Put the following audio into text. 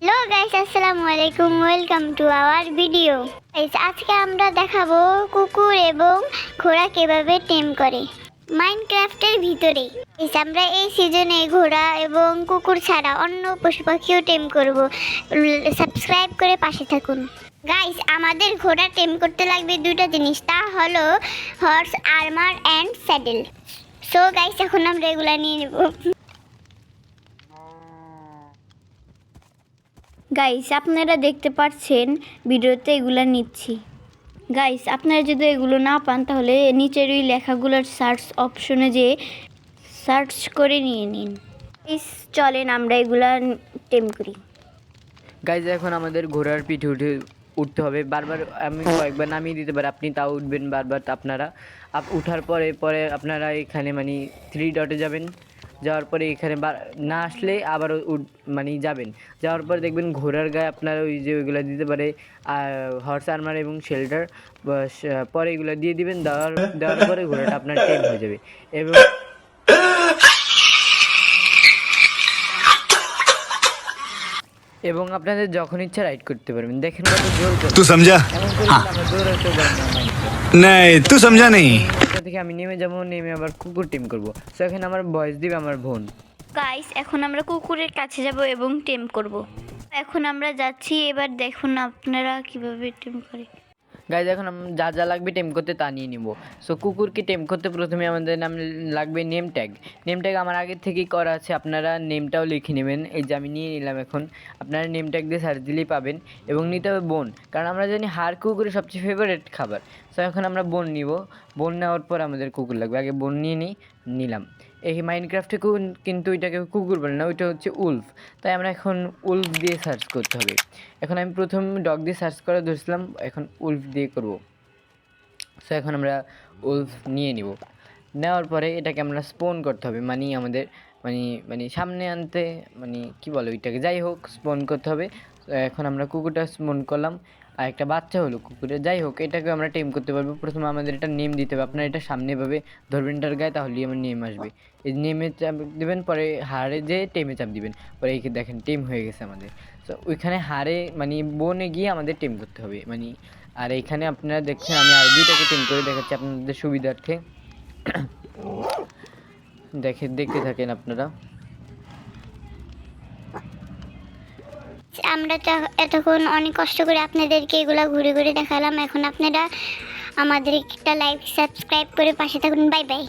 Hello guys, আসসালামু আলাইকুম, welcome to our video. Guys, আজকে আমরা দেখাবো কুকুর এবং ঘোড়া কিভাবে টেম করে মাইনক্রাফটের ভিতরে। গাইস, আমরা এই সিজনে ঘোড়া এবং কুকুর ছাড়া অন্য পশু পাখিও টেম করব। সাবস্ক্রাইব করে পাশে থাকুন। গাইস, আমাদের ঘোড়া টেম করতে লাগবে দুটো জিনিস, তা হলো horse armour and saddle. So guys, এখন আমরা এগুলা নিয়ে নেব। গাইস, আপনারা দেখতে পাচ্ছেন ভিডিওতে এগুলো নিচ্ছি। গাইস, আপনারা যদি এগুলো না পান তাহলে নিচের ওই লেখাগুলোর সার্চ অপশনে যেয়ে সার্চ করে নিয়ে নিন। চলেন আমরা এগুলা টেম করি। গাইজ, এখন আমাদের ঘোড়ার পিঠে উঠতে হবে। বারবার আমি কয়েকবার নামিয়ে দিতে পারি, আপনি তাও উঠবেন বারবার। আপনারা উঠার পরে আপনারা এখানে মানে 3 ডটে যাবেন। যাওয়ার পরে এখানে না আসলে আবারও যাবেন। যাওয়ার পরে দেখবেন ঘোড়ার গায়ে আপনারা ওই যে ওইগুলো দিতে পারে হর্স আর্মার এবং শেল্টার, পরে এগুলো দিয়ে দিবেন। দেওয়ার পরে ঘোড়াটা আপনার টেম হয়ে যাবে এবং আপনাদের যখন ইচ্ছা রাইড করতে পারবেন। দেখেন কত জোর तू समझा? हाँ नहीं तू समझा नहीं। থেকে আমি নেমে যাবো, নেমে আবার কুকুর টিম করবো। সো এখানে আমার ভয়েস দিবে আমার বোন। গাইস, এখন আমরা কুকুরের কাছে যাব এবং টেম করব। এখন আমরা যাচ্ছি, এবার দেখুন আপনারা কিভাবে টেম করে। গাইজ, এখন যা যা লাগবে টেম করতে তা নিয়ে নিব। সো কুকুরকে টেম করতে প্রথমে আমাদের নাম লাগবে নেম ট্যাগ। নেম ট্যাগ আমার আগে থেকেই করা আছে, আপনারা নেমটাও লিখে নেবেন। এই যে আমি নিয়ে নিলাম। এখন আপনারা নেম ট্যাগ দিয়ে সার্চ দিলেই পাবেন এবং নিতে হবে বোন, কারণ আমরা জানি হাড় কুকুরের সবচেয়ে ফেভারিট খাবার। সো এখন আমরা বোন নিব। বোন নেওয়ার পর আমাদের কুকুর লাগবে। আগে বোন নিলাম। এই মাইনক্রাফটে কিন্তু ওইটাকে কুকুর বলে না, ওইটা হচ্ছে উলফ। তাই আমরা এখন উলফ দিয়ে সার্চ করতে হবে। এখন আমি প্রথম ডগ দিয়ে সার্চ করে ধরছিলাম, এখন উলফ দিয়ে করব। সো এখন আমরা উলফ নিয়ে নিব। নেওয়ার পরে এটাকে আমরা স্পন করতে হবে, আমাদের সামনে আনতে কি বলে ওইটাকে, যাই হোক স্পন করতে হবে। এখন আমরা কুকুরটা স্পন করলাম, আর একটা বাচ্চা হলো কুকুরের। যাই হোক, এটাকে আমরা টেম করতে পারবো। প্রথমে আমাদের এটা নেম দিতে হবে। আপনার এটা সামনেভাবে ধরবেন এটার গায়ে, তাহলেই আমার নেম আসবে। এই নেমে চাপ দেবেন, পরে হাড়ে যেয়ে টেমে চাপ দিবেন, পরে এই দেখেন টেম হয়ে গেছে আমাদের। তো ওইখানে হাড়ে বনে গিয়ে আমাদের টেম করতে হবে। আর এইখানে আপনারা দেখছেন আমি আর দুইটাকে টেম করে দেখাচ্ছি আপনাদের সুবিধার্থে। দেখতে থাকেন আপনারা। আমরা তো এতক্ষণ অনেক কষ্ট করে আপনাদেরকে এগুলো ঘুরে ঘুরে দেখালাম। এখন আপনারা আমাদের একটা লাইক সাবস্ক্রাইব করে পাশে থাকুন। Bye bye.